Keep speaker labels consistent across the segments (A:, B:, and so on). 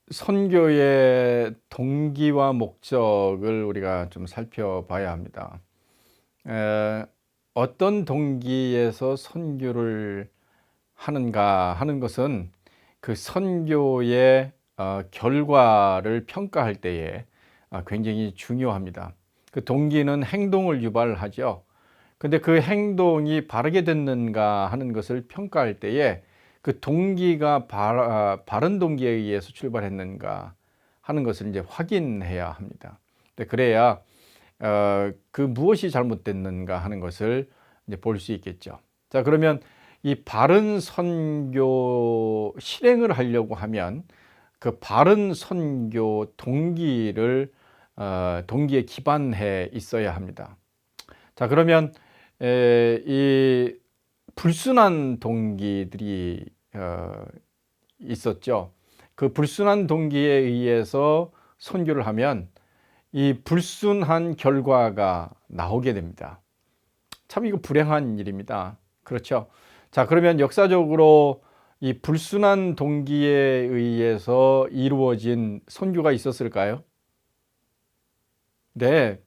A: 선교의 동기와 목적을 우리가 좀 살펴봐야 합니다. 에, 어떤 동기에서 선교를 하는가 하는 것은 그 선교의 결과를 평가할 때에 굉장히 중요합니다. 그 동기는 행동을 유발하죠. 근데 그 행동이 바르게 됐는가 하는 것을 평가할 때에 그 동기가 바른 동기에 의해서 출발했는가 하는 것을 이제 확인해야 합니다. 그래야 그 무엇이 잘못됐는가 하는 것을 이제 볼 수 있겠죠. 자, 그러면 이 바른 선교 실행을 하려고 하면 그 바른 선교 동기에 기반해 있어야 합니다. 자, 그러면 이 불순한 동기들이 있었죠. 그 불순한 동기에 의해서 선교를 하면 이 불순한 결과가 나오게 됩니다. 참 이거 불행한 일입니다. 그렇죠. 자, 그러면 역사적으로 이 불순한 동기에 의해서 이루어진 선교가 있었을까요? 네,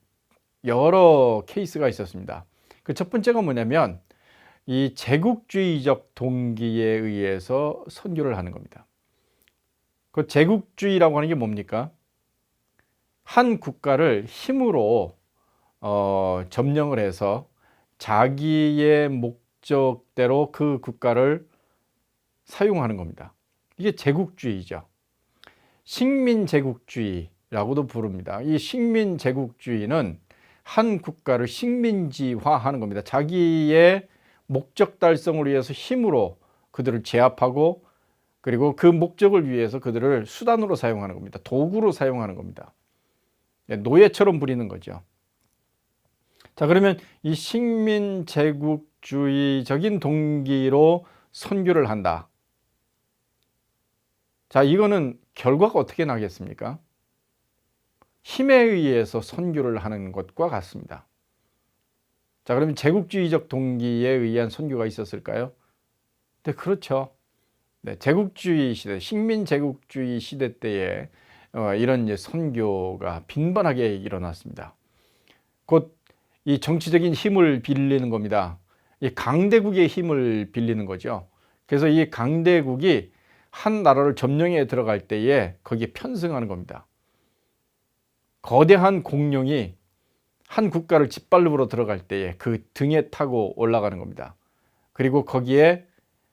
A: 여러 케이스가 있었습니다. 그 첫 번째가 뭐냐면 이 제국주의적 동기에 의해서 선교를 하는 겁니다. 그 제국주의라고 하는 게 뭡니까? 한 국가를 힘으로 점령을 해서 자기의 목적대로 그 국가를 사용하는 겁니다. 이게 제국주의죠. 식민제국주의라고도 부릅니다. 이 식민제국주의는 한 국가를 식민지화하는 겁니다. 자기의 목적 달성을 위해서 힘으로 그들을 제압하고 그리고 그 목적을 위해서 그들을 수단으로 사용하는 겁니다. 도구로 사용하는 겁니다. 노예처럼 부리는 거죠. 자, 그러면 이 식민제국주의적인 동기로 선교를 한다. 자, 이거는 결과가 어떻게 나겠습니까? 힘에 의해서 선교를 하는 것과 같습니다. 자, 그러면 제국주의적 동기에 의한 선교가 있었을까요? 네, 그렇죠. 네, 제국주의 시대, 식민제국주의 시대 때에 이런 이제 선교가 빈번하게 일어났습니다. 곧 이 정치적인 힘을 빌리는 겁니다. 이 강대국의 힘을 빌리는 거죠. 그래서 이 강대국이 한 나라를 점령해 들어갈 때에 거기에 편승하는 겁니다. 거대한 공룡이 한 국가를 짓밟으러 들어갈 때에 그 등에 타고 올라가는 겁니다. 그리고 거기에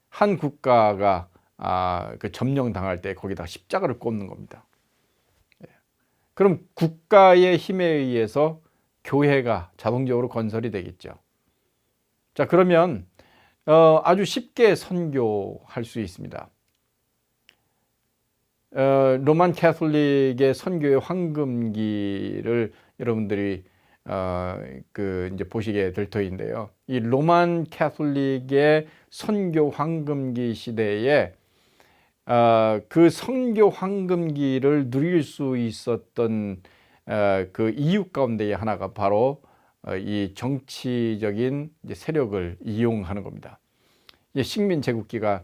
A: 한 국가가 그 점령당할 때 거기다 십자가를 꼽는 겁니다. 그럼 국가의 힘에 의해서 교회가 자동적으로 건설이 되겠죠. 자, 그러면 아주 쉽게 선교할 수 있습니다. 로만 캐톨릭의 선교의 황금기를 여러분들이 이제 보시게 될 터인데요. 이 로만 캐톨릭의 선교 황금기 시대에 그 선교 황금기를 누릴 수 있었던 그 이유 가운데의 하나가 바로 이 정치적인 세력을 이용하는 겁니다. 식민 제국기가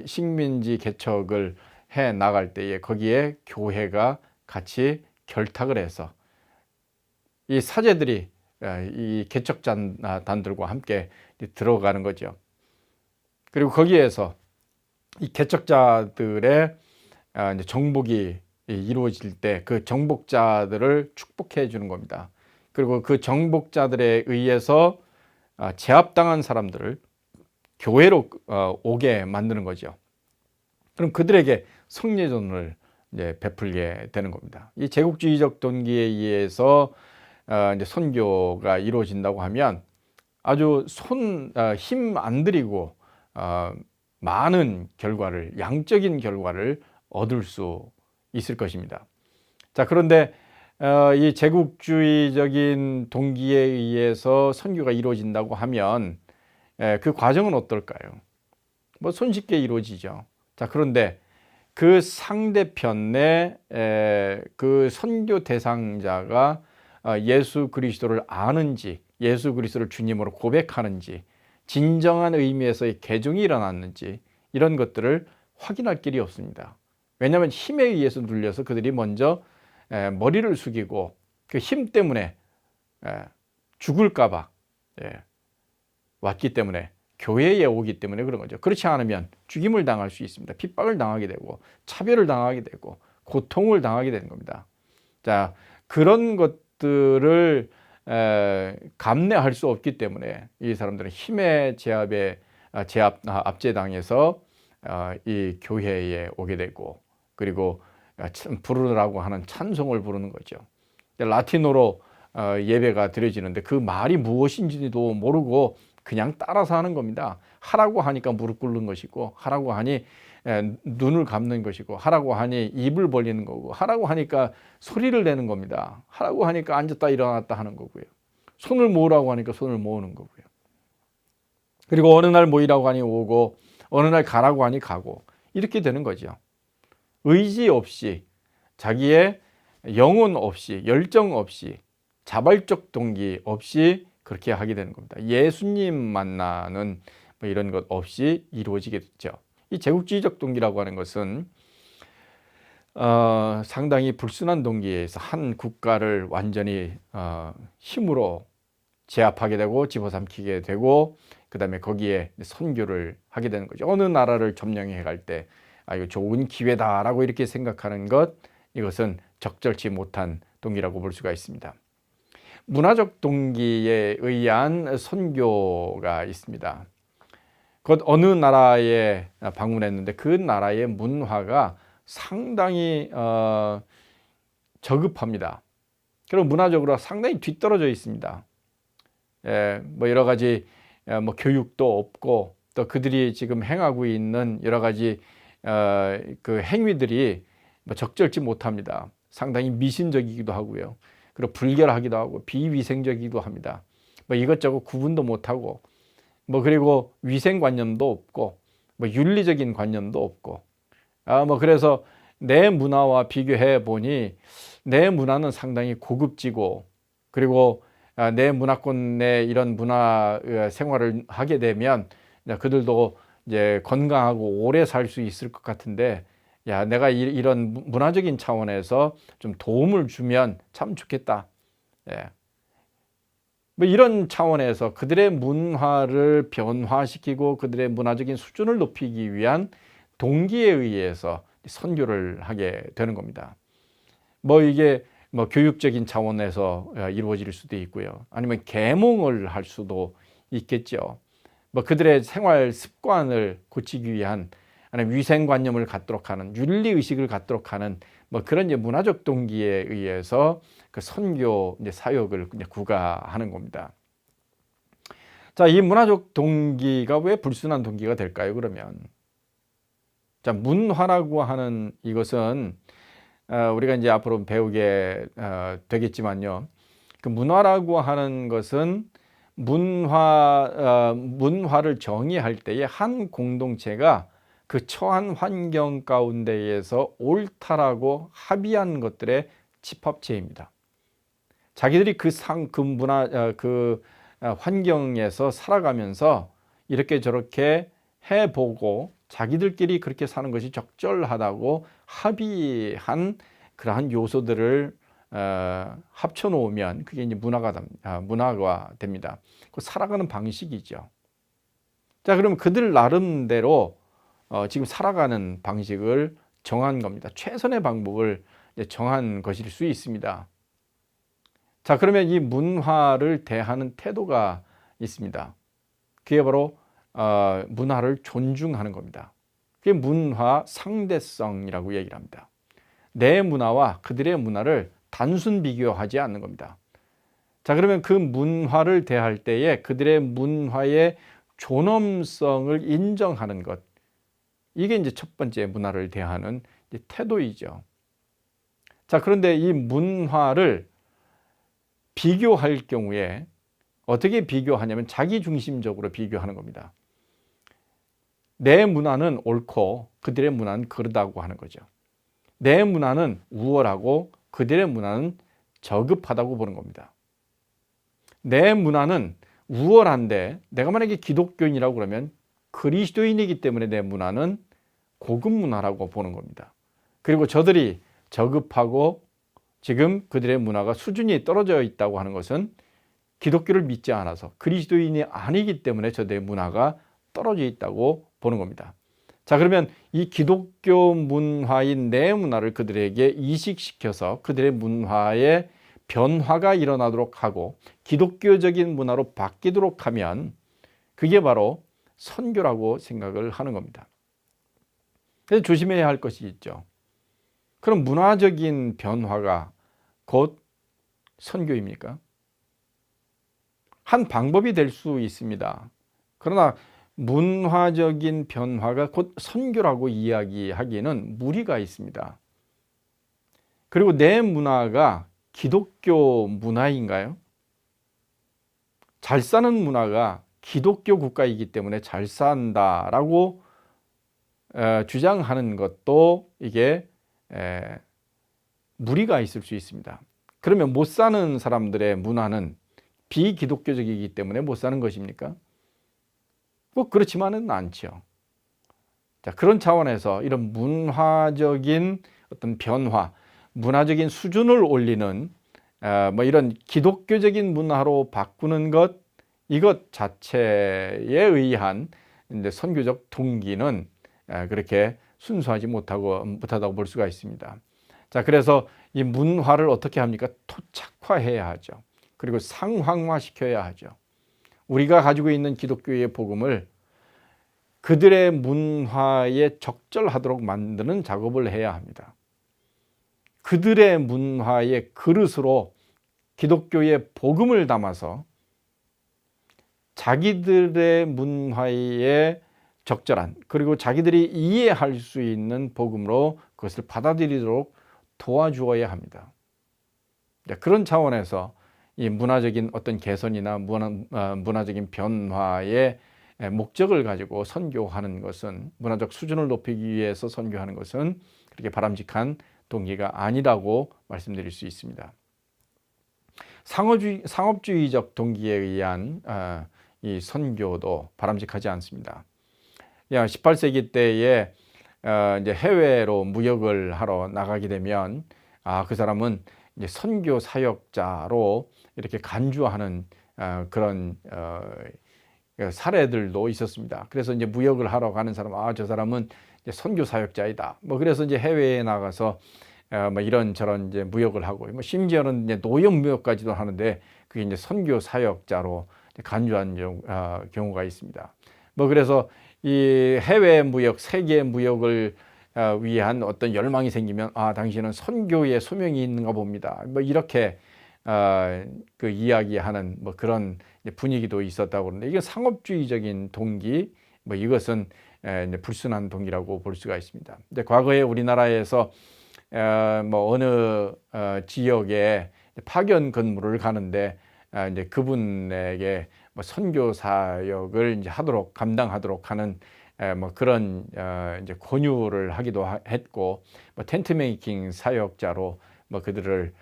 A: 식민지 개척을 해 나갈 때에 거기에 교회가 같이 결탁을 해서 이 사제들이 이 개척단들과 함께 들어가는 거죠. 그리고 거기에서 이 개척자들의 정복이 이루어질 때 그 정복자들을 축복해 주는 겁니다. 그리고 그 정복자들에 의해서 제압당한 사람들을 교회로 오게 만드는 거죠. 그럼 그들에게 성례전을 이제 베풀게 되는 겁니다. 이 제국주의적 동기에 의해서 이제 선교가 이루어진다고 하면 아주 힘 안 들이고 많은 결과를, 양적인 결과를 얻을 수 있을 것입니다. 자, 그런데 이 제국주의적인 동기에 의해서 선교가 이루어진다고 하면 그 과정은 어떨까요? 뭐 손쉽게 이루어지죠. 자, 그런데 그 상대편의 그 선교 대상자가 예수 그리스도를 아는지, 예수 그리스도를 주님으로 고백하는지, 진정한 의미에서의 개종이 일어났는지 이런 것들을 확인할 길이 없습니다. 왜냐하면 힘에 의해서 눌려서 그들이 먼저 머리를 숙이고 그 힘 때문에 죽을까 봐 왔기 때문에, 교회에 오기 때문에 그런 거죠. 그렇지 않으면 죽임을 당할 수 있습니다. 핍박을 당하게 되고 차별을 당하게 되고 고통을 당하게 되는 겁니다. 자, 그런 것들을 감내할 수 없기 때문에 이 사람들은 힘의 압제당해서 이 교회에 오게 되고, 그리고 부르라고 하는 찬송을 부르는 거죠. 라틴어로 예배가 드려지는데 그 말이 무엇인지도 모르고 그냥 따라서 하는 겁니다. 하라고 하니까 무릎 꿇는 것이고, 하라고 하니 눈을 감는 것이고, 하라고 하니 입을 벌리는 거고, 하라고 하니까 소리를 내는 겁니다. 하라고 하니까 앉았다 일어났다 하는 거고요. 손을 모으라고 하니까 손을 모으는 거고요. 그리고 어느 날 모이라고 하니 오고, 어느 날 가라고 하니 가고, 이렇게 되는 거죠. 의지 없이, 자기의 영혼 없이, 열정 없이, 자발적 동기 없이 그렇게 하게 되는 겁니다. 예수님 만나는 뭐 이런 것 없이 이루어지게 됐죠. 이 제국주의적 동기라고 하는 것은 상당히 불순한 동기에서 한 국가를 완전히 힘으로 제압하게 되고 집어삼키게 되고, 그 다음에 거기에 선교를 하게 되는 거죠. 어느 나라를 점령해 갈 때 이거 좋은 기회다라고 이렇게 생각하는 것, 이것은 적절치 못한 동기라고 볼 수가 있습니다. 문화적 동기에 의한 선교가 있습니다. 곧 어느 나라에 방문했는데 그 나라의 문화가 상당히 저급합니다. 그리고 문화적으로 상당히 뒤떨어져 있습니다. 뭐 여러 가지 뭐 교육도 없고, 또 그들이 지금 행하고 있는 여러 가지 그 행위들이 뭐 적절치 못합니다. 상당히 미신적이기도 하고요. 그리고 불결하기도 하고 비위생적이기도 합니다. 뭐 이것저것 구분도 못하고, 뭐 그리고 위생관념도 없고, 뭐 윤리적인 관념도 없고, 뭐 그래서 내 문화와 비교해 보니 내 문화는 상당히 고급지고, 그리고 내 문화권 내 이런 문화 생활을 하게 되면 그들도 이제 건강하고 오래 살 수 있을 것 같은데, 야, 내가 이런 문화적인 차원에서 좀 도움을 주면 참 좋겠다. 뭐 이런 차원에서 그들의 문화를 변화시키고 그들의 문화적인 수준을 높이기 위한 동기에 의해서 선교를 하게 되는 겁니다. 뭐 이게 뭐 교육적인 차원에서 이루어질 수도 있고요. 아니면 계몽을 할 수도 있겠죠. 뭐 그들의 생활 습관을 고치기 위한, 아니면 위생관념을 갖도록 하는, 윤리의식을 갖도록 하는 뭐 그런 이제 문화적 동기에 의해서 그 선교 이제 사역을 이제 구가하는 겁니다. 자, 이 문화적 동기가 왜 불순한 동기가 될까요? 그러면 자, 문화라고 하는 이것은 우리가 이제 앞으로 배우게 되겠지만요. 그 문화라고 하는 것은 문화를 정의할 때에 한 공동체가 그 처한 환경 가운데에서 옳다라고 합의한 것들의 집합체입니다. 자기들이 그 환경에서 살아가면서 이렇게 저렇게 해보고 자기들끼리 그렇게 사는 것이 적절하다고 합의한 그러한 요소들을 합쳐 놓으면 그게 이제 문화가 됩니다. 그 살아가는 방식이죠. 자, 그럼 그들 나름대로 지금 살아가는 방식을 정한 겁니다. 최선의 방법을 정한 것일 수 있습니다. 자, 그러면 이 문화를 대하는 태도가 있습니다. 그게 바로 문화를 존중하는 겁니다. 그게 문화 상대성이라고 얘기를 합니다. 내 문화와 그들의 문화를 단순 비교하지 않는 겁니다. 자, 그러면 그 문화를 대할 때에 그들의 문화의 존엄성을 인정하는 것, 이게 이제 첫 번째 문화를 대하는 태도이죠. 자, 그런데 이 문화를 비교할 경우에 어떻게 비교하냐면 자기 중심적으로 비교하는 겁니다. 내 문화는 옳고 그들의 문화는 그르다고 하는 거죠. 내 문화는 우월하고 그들의 문화는 저급하다고 보는 겁니다. 내 문화는 우월한데 내가 만약에 기독교인이라고 그러면 그리스도인이기 때문에 내 문화는 고급 문화라고 보는 겁니다. 그리고 저들이 저급하고 지금 그들의 문화가 수준이 떨어져 있다고 하는 것은 기독교를 믿지 않아서 그리스도인이 아니기 때문에 저들의 문화가 떨어져 있다고 보는 겁니다. 자, 그러면 이 기독교 문화인 내 문화를 그들에게 이식시켜서 그들의 문화에 변화가 일어나도록 하고 기독교적인 문화로 바뀌도록 하면 그게 바로 선교라고 생각을 하는 겁니다. 그래서 조심해야 할 것이 있죠. 그럼 문화적인 변화가 곧 선교입니까? 한 방법이 될 수 있습니다. 그러나 문화적인 변화가 곧 선교라고 이야기하기에는 무리가 있습니다. 그리고 내 문화가 기독교 문화인가요? 잘 사는 문화가 기독교 국가이기 때문에 잘 산다라고 주장하는 것도 이게 무리가 있을 수 있습니다. 그러면 못 사는 사람들의 문화는 비기독교적이기 때문에 못 사는 것입니까? 꼭 그렇지만은 않죠. 자, 그런 차원에서 이런 문화적인 어떤 변화, 문화적인 수준을 올리는 이런 기독교적인 문화로 바꾸는 것, 이것 자체에 의한 이제 선교적 동기는 그렇게 순수하지 못하다고 볼 수가 있습니다. 자, 그래서 이 문화를 어떻게 합니까? 토착화해야 하죠. 그리고 상황화시켜야 하죠. 우리가 가지고 있는 기독교의 복음을 그들의 문화에 적절하도록 만드는 작업을 해야 합니다. 그들의 문화의 그릇으로 기독교의 복음을 담아서 자기들의 문화에 적절한 그리고 자기들이 이해할 수 있는 복음으로 그것을 받아들이도록 도와주어야 합니다. 그런 차원에서 이 문화적인 어떤 개선이나 문화적인 변화의 목적을 가지고 선교하는 것은 문화적 수준을 높이기 위해서 선교하는 것은 그렇게 바람직한 동기가 아니라고 말씀드릴 수 있습니다. 상업주의적 동기에 의한 이 선교도 바람직하지 않습니다. 18세기 때에 이제 해외로 무역을 하러 나가게 되면 그 사람은 이제 선교 사역자로 이렇게 간주하는 그런 사례들도 있었습니다. 그래서 이제 무역을 하러 가는 사람, 저 사람은 이제 선교 사역자이다. 그래서 이제 해외에 나가서 이런저런 이제 무역을 하고, 심지어는 이제 노역 무역까지도 하는데 그게 이제 선교 사역자로 간주한 경우가 있습니다. 그래서 이 해외 무역, 세계 무역을 위한 어떤 열망이 생기면 당신은 선교의 소명이 있는가 봅니다. 이렇게 그 이야기하는 그런 분위기도 있었다고 그러는데 이게 상업주의적인 동기, 이것은 이제 불순한 동기라고 볼 수가 있습니다. 이제 과거에 우리나라에서 어느 지역에 파견 근무를 가는데 이제 그분에게 선교 사역을 이제 감당하도록 하는 그런 이제 권유를 하기도 했고 텐트 메이킹 사역자로 그들을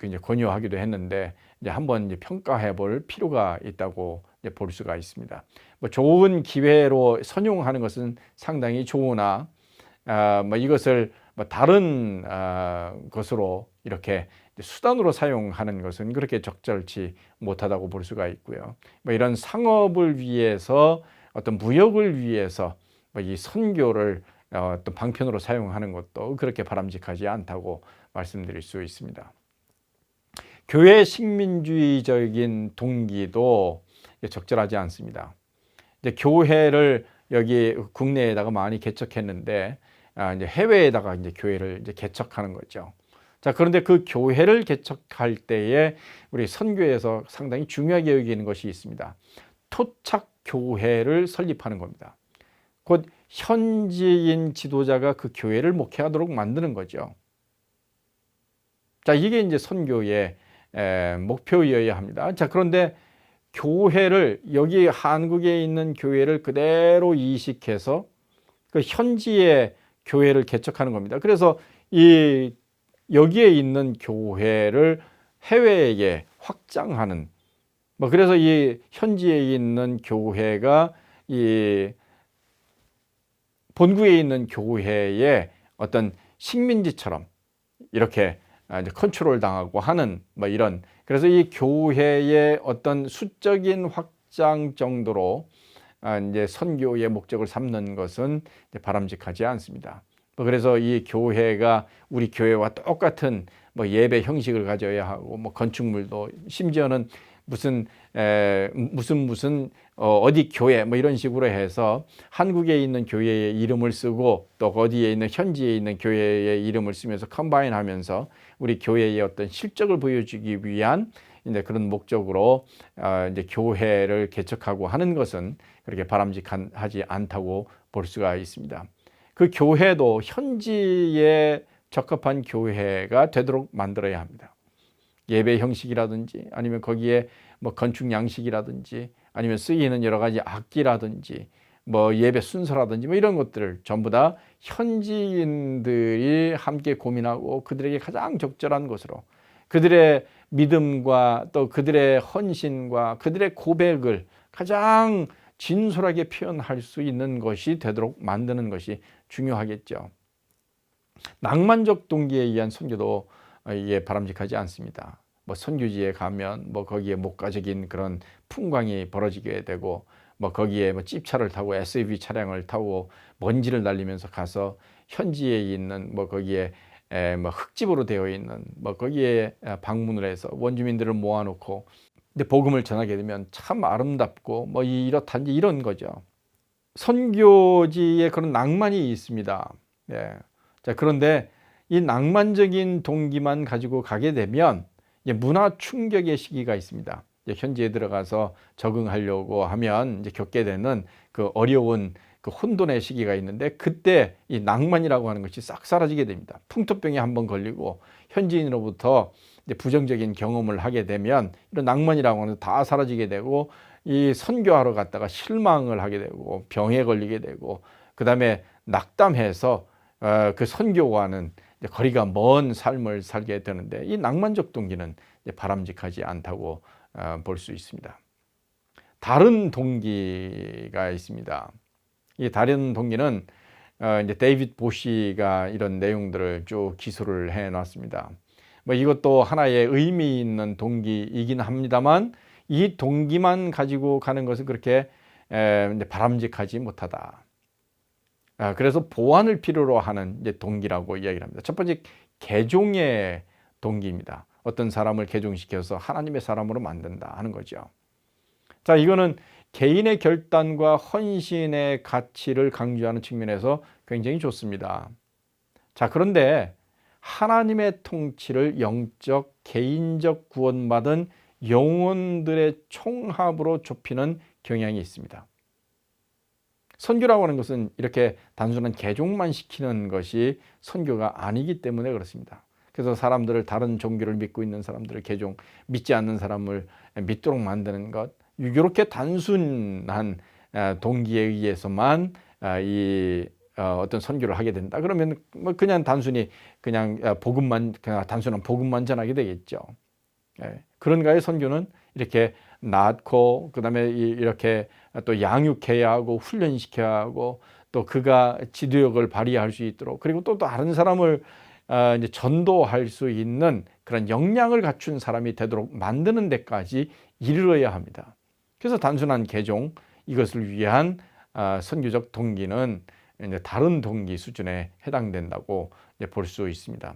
A: 이제 권유하기도 했는데 이제 한번 이제 평가해 볼 필요가 있다고 이제 볼 수가 있습니다. 좋은 기회로 선용하는 것은 상당히 좋으나 이것을 다른 것으로 이렇게 수단으로 사용하는 것은 그렇게 적절치 못하다고 볼 수가 있고요. 이런 상업을 위해서 어떤 무역을 위해서 이 선교를 어떤 방편으로 사용하는 것도 그렇게 바람직하지 않다고 말씀드릴 수 있습니다. 교회 식민주의적인 동기도 적절하지 않습니다. 이제 교회를 여기 국내에다가 많이 개척했는데 이제 해외에다가 이제 교회를 이제 개척하는 거죠. 자, 그런데 그 교회를 개척할 때에 우리 선교에서 상당히 중요하게 여기는 것이 있습니다. 토착 교회를 설립하는 겁니다. 곧 현지인 지도자가 그 교회를 목회하도록 만드는 거죠. 자, 이게 이제 선교의 목표여야 합니다. 자, 그런데 교회를 여기 한국에 있는 교회를 그대로 이식해서 그 현지의 교회를 개척하는 겁니다. 그래서 여기에 있는 교회를 해외에 확장하는 그래서 이 현지에 있는 교회가 이 본구에 있는 교회에 어떤 식민지처럼 이렇게 이제 컨트롤 당하고 하는 뭐 이런, 그래서 이 교회의 어떤 수적인 확장 정도로 이제 선교의 목적을 삼는 것은 이제 바람직하지 않습니다. 그래서 이 교회가 우리 교회와 똑같은 뭐 예배 형식을 가져야 하고, 뭐 건축물도 심지어는 무슨 어디 교회 뭐 이런 식으로 해서 한국에 있는 교회의 이름을 쓰고 또 어디에 있는 현지에 있는 교회의 이름을 쓰면서 컴바인하면서 우리 교회의 어떤 실적을 보여주기 위한 이제 그런 목적으로 이제 교회를 개척하고 하는 것은 그렇게 바람직하지 않다고 볼 수가 있습니다. 그 교회도 현지에 적합한 교회가 되도록 만들어야 합니다. 예배 형식이라든지 아니면 거기에 뭐 건축 양식이라든지 아니면 쓰이는 여러 가지 악기라든지 뭐 예배 순서라든지 뭐 이런 것들을 전부 다 현지인들이 함께 고민하고 그들에게 가장 적절한 것으로 그들의 믿음과 또 그들의 헌신과 그들의 고백을 가장 진솔하게 표현할 수 있는 것이 되도록 만드는 것이 중요하겠죠. 낭만적 동기에 의한 선교도 이게 바람직하지 않습니다. 뭐 선교지에 가면 뭐 거기에 목가적인 그런 풍광이 벌어지게 되고 뭐 거기에 뭐 찝차를 타고 SUV 차량을 타고 먼지를 날리면서 가서 현지에 있는 뭐 거기에 뭐 흙집으로 되어 있는 뭐 거기에 방문을 해서 원주민들을 모아놓고 근데 복음을 전하게 되면 참 아름답고 뭐 이렇단지 이런 거죠. 선교지에 그런 낭만이 있습니다. 예. 자, 그런데 이 낭만적인 동기만 가지고 가게 되면 문화 충격의 시기가 있습니다. 현지에 들어가서 적응하려고 하면 이제 겪게 되는 그 어려운 그 혼돈의 시기가 있는데 그때 이 낭만이라고 하는 것이 싹 사라지게 됩니다. 풍토병에 한번 걸리고 현지인으로부터 이제 부정적인 경험을 하게 되면 이런 낭만이라고 하는 게 다 사라지게 되고 이 선교하러 갔다가 실망을 하게 되고 병에 걸리게 되고 그 다음에 낙담해서 그 선교와는 거리가 먼 삶을 살게 되는데 이 낭만적 동기는 바람직하지 않다고 볼 수 있습니다. 다른 동기가 있습니다. 이 다른 동기는 이제 데이빗 보시가 이런 내용들을 쭉 기술을 해놨습니다. 뭐 이것도 하나의 의미 있는 동기이긴 합니다만 이 동기만 가지고 가는 것은 그렇게 바람직하지 못하다. 그래서 보완을 필요로 하는 이제 동기라고 이야기를 합니다. 첫 번째, 개종의 동기입니다. 어떤 사람을 개종시켜서 하나님의 사람으로 만든다 하는 거죠. 자, 이거는 개인의 결단과 헌신의 가치를 강조하는 측면에서 굉장히 좋습니다. 자, 그런데 하나님의 통치를 영적, 개인적 구원받은 영혼들의 총합으로 좁히는 경향이 있습니다. 선교라고 하는 것은 이렇게 단순한 개종만 시키는 것이 선교가 아니기 때문에 그렇습니다. 그래서 사람들을 다른 종교를 믿고 있는 사람들을 개종, 믿지 않는 사람을 믿도록 만드는 것, 이렇게 단순한 동기에 의해서만 이 어떤 선교를 하게 된다. 그러면 뭐 그냥 단순히 그냥 단순한 복음만 전하게 되겠죠. 그런가의 선교는 이렇게 낳고 그다음에 이렇게 또 양육해야 하고 훈련시켜야 하고 또 그가 지도력을 발휘할 수 있도록 그리고 또 다른 사람을 이제 전도할 수 있는 그런 역량을 갖춘 사람이 되도록 만드는 데까지 이르러야 합니다. 그래서 단순한 개종 이것을 위한 선교적 동기는 이제 다른 동기 수준에 해당된다고 볼 수 있습니다.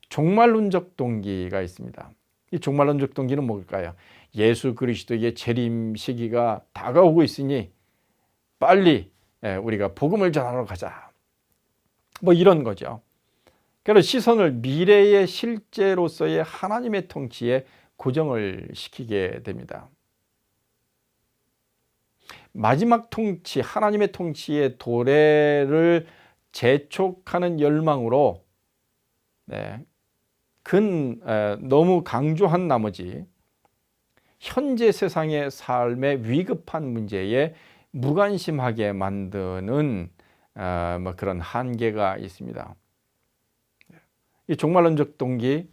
A: 종말론적 동기가 있습니다. 이 종말론적 동기는 뭘까요? 예수 그리스도의 재림 시기가 다가오고 있으니 빨리 우리가 복음을 전하러 가자. 뭐 이런 거죠. 그래서 시선을 미래의 실제로서의 하나님의 통치에 고정을 시키게 됩니다. 마지막 통치, 하나님의 통치의 도래를 재촉하는 열망으로 너무 강조한 나머지 현재 세상의 삶의 위급한 문제에 무관심하게 만드는 뭐 그런 한계가 있습니다. 이 종말론적 동기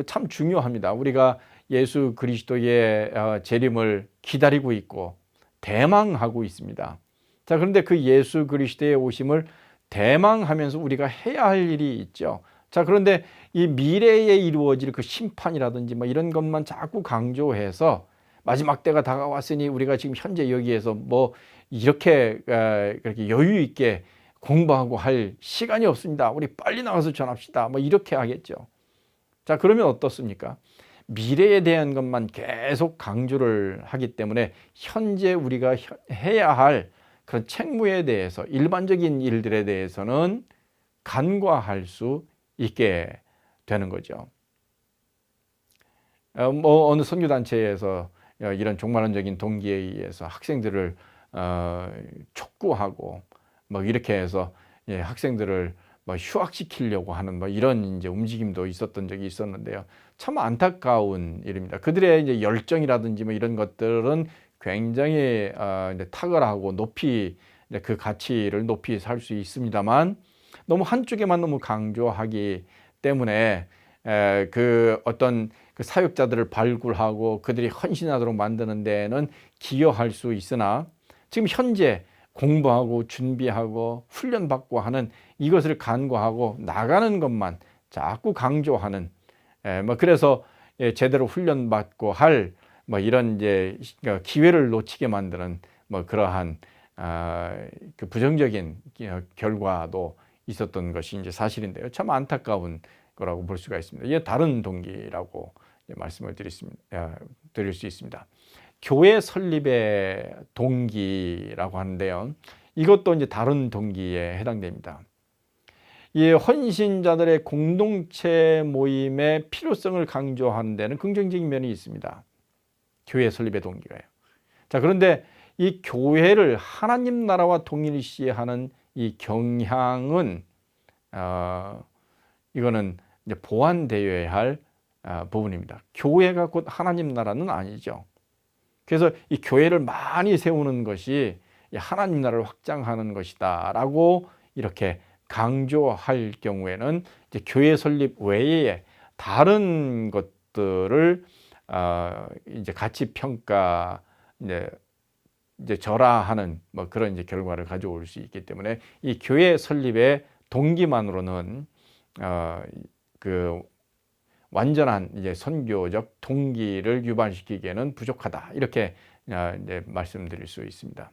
A: 참 중요합니다. 우리가 예수 그리스도의 재림을 기다리고 있고 대망하고 있습니다. 자, 그런데 그 예수 그리스도의 오심을 대망하면서 우리가 해야 할 일이 있죠. 자, 그런데 이 미래에 이루어질 그 심판이라든지 뭐 이런 것만 자꾸 강조해서 마지막 때가 다가왔으니 우리가 지금 현재 여기에서 뭐 이렇게 그렇게 여유 있게 공부하고 할 시간이 없습니다. 우리 빨리 나가서 전합시다. 뭐 이렇게 하겠죠. 자, 그러면 어떻습니까? 미래에 대한 것만 계속 강조를 하기 때문에 현재 우리가 해야 할 그런 책무에 대해서, 일반적인 일들에 대해서는 간과할 수 있게 되는 거죠. 뭐 어느 선교단체에서 이런 종말론적인 동기에 의해서 학생들을 촉구하고 뭐 이렇게 해서 학생들을 뭐 휴학시키려고 하는 뭐 이런 이제 움직임도 있었던 적이 있었는데요. 참 안타까운 일입니다. 그들의 이제 열정이라든지 뭐 이런 것들은 굉장히 이제 탁월하고 높이 이제 그 가치를 높이 살 수 있습니다만, 너무 한쪽에만 너무 강조하기 때문에 그 어떤 그 사역자들을 발굴하고 그들이 헌신하도록 만드는 데는 기여할 수 있으나, 지금 현재 공부하고 준비하고 훈련받고 하는 이것을 간과하고 나가는 것만 자꾸 강조하는, 뭐 그래서 제대로 훈련받고 할 뭐 이런 이제 기회를 놓치게 만드는 뭐 그러한 그 부정적인 결과도 있었던 것이 이제 사실인데요. 참 안타까운 거라고 볼 수가 있습니다. 이게 다른 동기라고 말씀을 드릴 수 있습니다. 교회 설립의 동기라고 하는데요. 이것도 이제 다른 동기에 해당됩니다. 이 헌신자들의 공동체 모임의 필요성을 강조하는 데는 긍정적인 면이 있습니다. 교회 설립의 동기가요. 자, 그런데 이 교회를 하나님 나라와 동일시하는 이 경향은 이거는 이제 보완되어야 할 부분입니다. 교회가 곧 하나님 나라는 아니죠. 그래서 이 교회를 많이 세우는 것이 하나님 나라를 확장하는 것이다라고 이렇게 강조할 경우에는 이제 교회 설립 외에 다른 것들을 이제 가치 평가 이제 절하하는 뭐 그런 이제 결과를 가져올 수 있기 때문에 이 교회 설립의 동기만으로는 그 완전한 이제 선교적 동기를 유발시키기에는 부족하다, 이렇게 이제 말씀드릴 수 있습니다.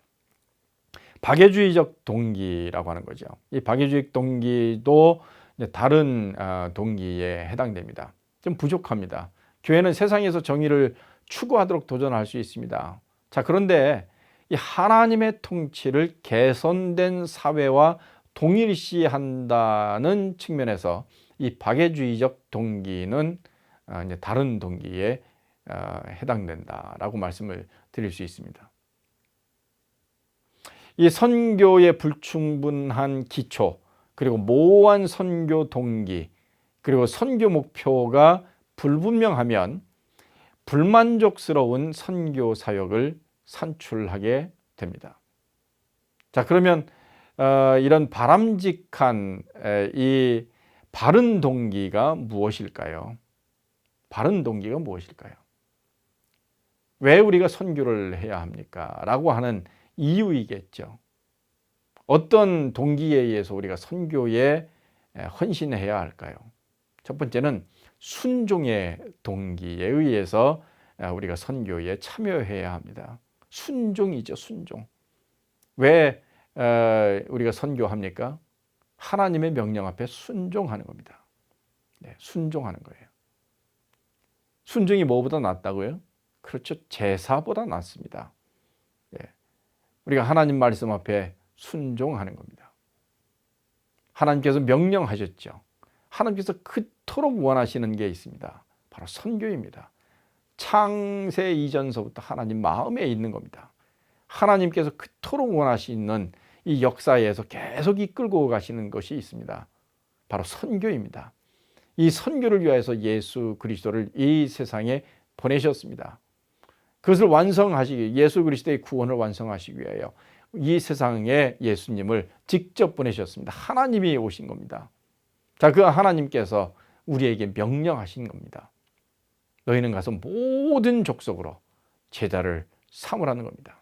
A: 박애주의적 동기라고 하는 거죠. 이 박애주의적 동기도 이제 다른 동기에 해당됩니다. 좀 부족합니다. 교회는 세상에서 정의를 추구하도록 도전할 수 있습니다. 자, 그런데 이 하나님의 통치를 개선된 사회와 동일시한다는 측면에서 이 박애주의적 동기는 이제 다른 동기에 해당된다라고 말씀을 드릴 수 있습니다. 이 선교의 불충분한 기초, 그리고 모호한 선교 동기, 그리고 선교 목표가 불분명하면 불만족스러운 선교 사역을 산출하게 됩니다. 자, 그러면 이런 바람직한 이 바른 동기가 무엇일까요? 바른 동기가 무엇일까요? 왜 우리가 선교를 해야 합니까? 라고 하는 이유이겠죠. 어떤 동기에 의해서 우리가 선교에 헌신해야 할까요? 첫 번째는 순종의 동기에 의해서 우리가 선교에 참여해야 합니다. 순종이죠, 순종. 왜 우리가 선교합니까? 하나님의 명령 앞에 순종하는 겁니다. 네, 순종하는 거예요. 순종이 뭐보다 낫다고요? 그렇죠, 제사보다 낫습니다. 네, 우리가 하나님 말씀 앞에 순종하는 겁니다. 하나님께서 명령하셨죠. 하나님께서 그토록 원하시는 게 있습니다. 바로 선교입니다. 창세 이전서부터 하나님 마음에 있는 겁니다. 하나님께서 그토록 원하시는 이 역사에서 계속 이끌고 가시는 것이 있습니다. 바로 선교입니다. 이 선교를 위해서 예수 그리스도를 이 세상에 보내셨습니다. 그것을 완성하시기, 예수 그리스도의 구원을 완성하시기 위하여 이 세상에 예수님을 직접 보내셨습니다. 하나님이 오신 겁니다. 자, 그 하나님께서 우리에게 명령하신 겁니다. 너희는 가서 모든 족속으로 제자를 삼으라는 겁니다.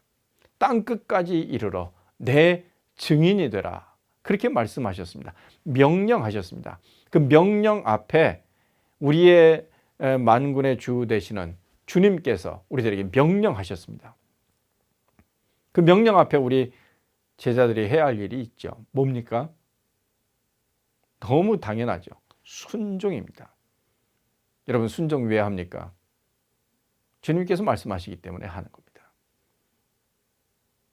A: 땅 끝까지 이르러 내 증인이 되라 그렇게 말씀하셨습니다. 명령하셨습니다. 그 명령 앞에 우리의 만군의 주 되시는 주님께서 우리들에게 명령하셨습니다. 그 명령 앞에 우리 제자들이 해야 할 일이 있죠. 뭡니까? 너무 당연하죠. 순종입니다. 여러분, 순종 왜 합니까? 주님께서 말씀하시기 때문에 하는 겁니다.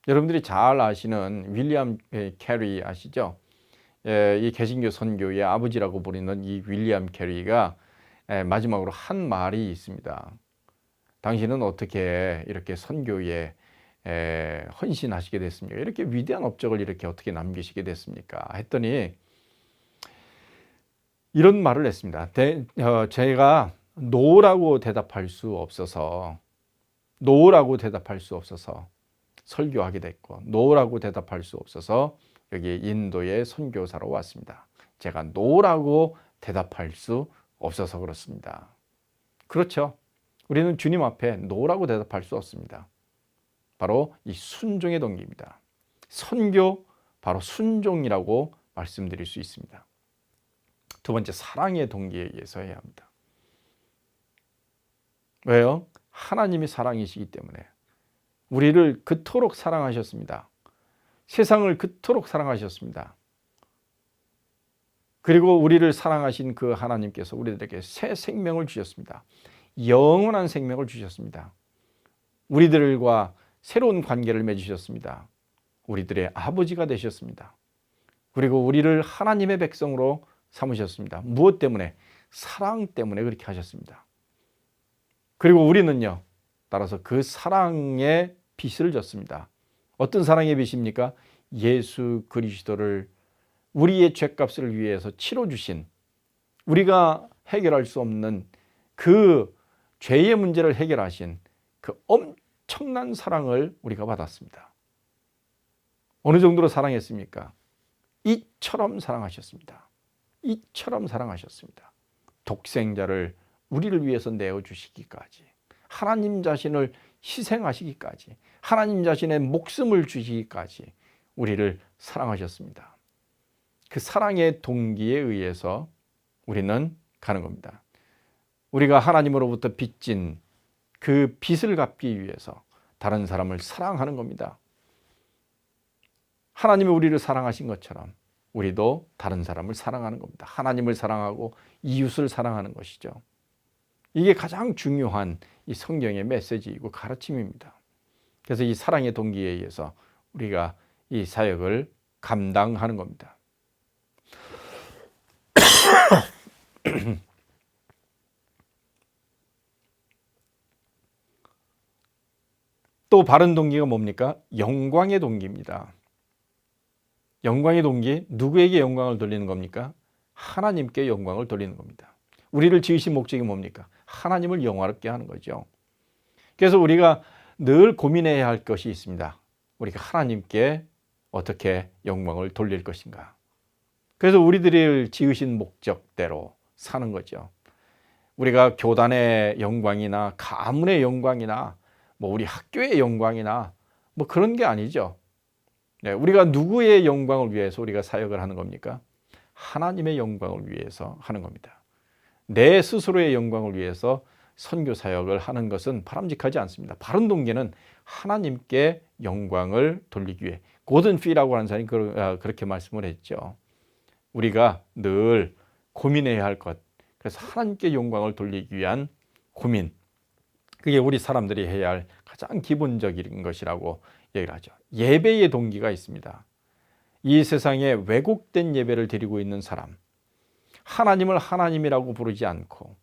A: 여러분들이 잘 아시는 윌리엄 캐리 아시죠? 이 개신교 선교의 아버지라고 부르는 이 윌리엄 캐리가 마지막으로 한 말이 있습니다. 당신은 어떻게 이렇게 선교에 헌신하시게 됐습니까? 이렇게 위대한 업적을 이렇게 어떻게 남기시게 됐습니까? 했더니 이런 말을 했습니다. 제가 노라고 대답할 수 없어서 설교하게 됐고, 노라고 대답할 수 없어서 여기 인도에 선교사로 왔습니다. 제가 노라고 대답할 수 없어서 그렇습니다. 그렇죠. 우리는 주님 앞에 노라고 대답할 수 없습니다. 바로 이 순종의 동기입니다. 선교, 바로 순종이라고 말씀드릴 수 있습니다. 두 번째, 사랑의 동기에 의해서 해야 합니다. 왜요? 하나님이 사랑이시기 때문에. 우리를 그토록 사랑하셨습니다. 세상을 그토록 사랑하셨습니다. 그리고 우리를 사랑하신 그 하나님께서 우리들에게 새 생명을 주셨습니다. 영원한 생명을 주셨습니다. 우리들과 새로운 관계를 맺으셨습니다. 우리들의 아버지가 되셨습니다. 그리고 우리를 하나님의 백성으로 삼으셨습니다. 무엇 때문에? 사랑 때문에 그렇게 하셨습니다. 그리고 우리는요, 따라서 그 사랑의 빚을 졌습니다. 어떤 사랑의 빚입니까? 예수 그리스도를 우리의 죄값을 위해서 치러주신, 우리가 해결할 수 없는 그 죄의 문제를 해결하신 그 엄청난 사랑을 우리가 받았습니다. 어느 정도로 사랑했습니까? 이처럼 사랑하셨습니다. 이처럼 사랑하셨습니다. 독생자를 우리를 위해서 내어주시기까지, 하나님 자신을 희생하시기까지, 하나님 자신의 목숨을 주시기까지 우리를 사랑하셨습니다. 그 사랑의 동기에 의해서 우리는 가는 겁니다. 우리가 하나님으로부터 빚진 그 빚을 갚기 위해서 다른 사람을 사랑하는 겁니다. 하나님이 우리를 사랑하신 것처럼 우리도 다른 사람을 사랑하는 겁니다. 하나님을 사랑하고 이웃을 사랑하는 것이죠. 이게 가장 중요한 이 성경의 메시지이고 가르침입니다. 그래서 이 사랑의 동기에 의해서 우리가 이 사역을 감당하는 겁니다. 또 바른 동기가 뭡니까? 영광의 동기입니다. 영광의 동기, 누구에게 영광을 돌리는 겁니까? 하나님께 영광을 돌리는 겁니다. 우리를 지으신 목적이 뭡니까? 하나님을 영화롭게 하는 거죠. 그래서 우리가 늘 고민해야 할 것이 있습니다. 우리가 하나님께 어떻게 영광을 돌릴 것인가. 그래서 우리들을 지으신 목적대로 사는 거죠. 우리가 교단의 영광이나 가문의 영광이나 뭐 우리 학교의 영광이나 뭐 그런 게 아니죠. 네, 우리가 누구의 영광을 위해서 우리가 사역을 하는 겁니까? 하나님의 영광을 위해서 하는 겁니다. 내 스스로의 영광을 위해서 선교 사역을 하는 것은 바람직하지 않습니다. 바른 동기는 하나님께 영광을 돌리기 위해, 고든 피라고 하는 사람이 그렇게 말씀을 했죠. 우리가 늘 고민해야 할 것, 그래서 하나님께 영광을 돌리기 위한 고민, 그게 우리 사람들이 해야 할 가장 기본적인 것이라고 얘기를 하죠. 예배의 동기가 있습니다. 이 세상에 왜곡된 예배를 드리고 있는 사람, 하나님을 하나님이라고 부르지 않고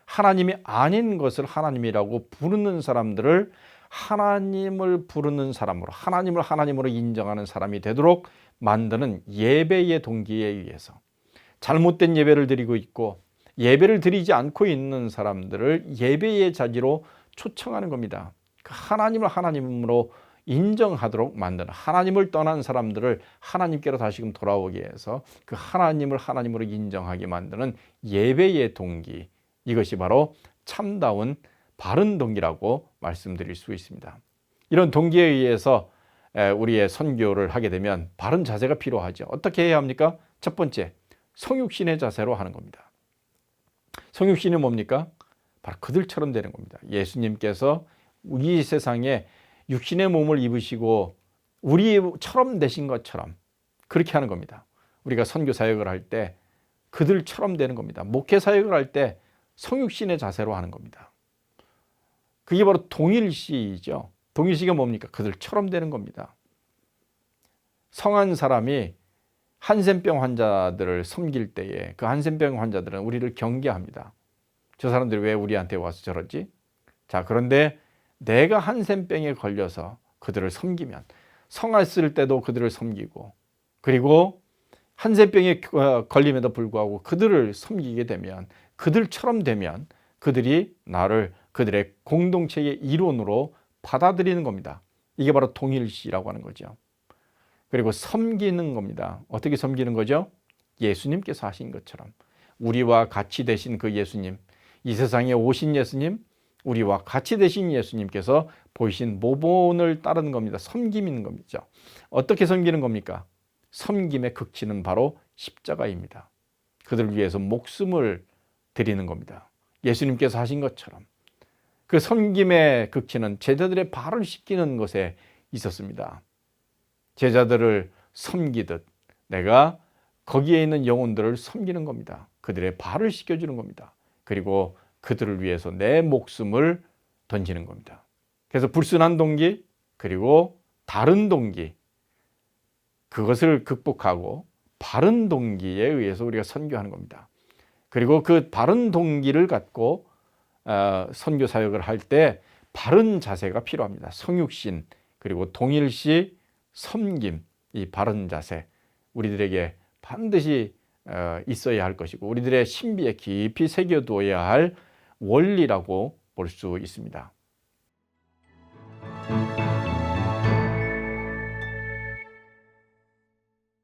A: 하나님이 아닌 것을 하나님이라고 부르는 사람들을 하나님을 부르는 사람으로, 하나님을 하나님으로 인정하는 사람이 되도록 만드는 예배의 동기에 의해서 잘못된 예배를 드리고 있고 예배를 드리지 않고 있는 사람들을 예배의 자리로 초청하는 겁니다. 하나님을 하나님으로 인정하도록 만드는, 하나님을 떠난 사람들을 하나님께로 다시금 돌아오게 해서 그 하나님을 하나님으로 인정하게 만드는 예배의 동기, 이것이 바로 참다운 바른 동기라고 말씀드릴 수 있습니다. 이런 동기에 의해서 우리의 선교를 하게 되면 바른 자세가 필요하죠. 어떻게 해야 합니까? 첫 번째, 성육신의 자세로 하는 겁니다. 성육신이 뭡니까? 바로 그들처럼 되는 겁니다. 예수님께서 이 세상에 육신의 몸을 입으시고 우리처럼 되신 것처럼 그렇게 하는 겁니다. 우리가 선교 사역을 할 때 그들처럼 되는 겁니다. 목회 사역을 할 때 성육신의 자세로 하는 겁니다. 그게 바로 동일시이죠. 동일시가 뭡니까? 그들처럼 되는 겁니다. 성한 사람이 한센병 환자들을 섬길 때에 그 한센병 환자들은 우리를 경계합니다. 저 사람들이 왜 우리한테 와서 저러지? 자, 그런데 내가 한센병에 걸려서 그들을 섬기면, 성했을 때도 그들을 섬기고, 그리고 한센병에 걸림에도 불구하고 그들을 섬기게 되면, 그들처럼 되면 그들이 나를 그들의 공동체의 일원으로 받아들이는 겁니다. 이게 바로 동일시라고 하는 거죠. 그리고 섬기는 겁니다. 어떻게 섬기는 거죠? 예수님께서 하신 것처럼 우리와 같이 되신 그 예수님, 이 세상에 오신 예수님, 우리와 같이 되신 예수님께서 보이신 모본을 따르는 겁니다. 섬김인 겁니다. 어떻게 섬기는 겁니까? 섬김의 극치는 바로 십자가입니다. 그들을 위해서 목숨을 드리는 겁니다. 예수님께서 하신 것처럼. 그 섬김의 극치는 제자들의 발을 씻기는 것에 있었습니다. 제자들을 섬기듯 내가 거기에 있는 영혼들을 섬기는 겁니다. 그들의 발을 씻겨주는 겁니다. 그리고 그들을 위해서 내 목숨을 던지는 겁니다. 그래서 불순한 동기, 그리고 다른 동기, 그것을 극복하고 바른 동기에 의해서 우리가 선교하는 겁니다. 그리고 그 바른 동기를 갖고 선교 사역을 할 때 바른 자세가 필요합니다. 성육신, 그리고 동일시, 섬김, 이 바른 자세, 우리들에게 반드시 있어야 할 것이고 우리들의 신비에 깊이 새겨두어야 할 원리라고 볼 수 있습니다.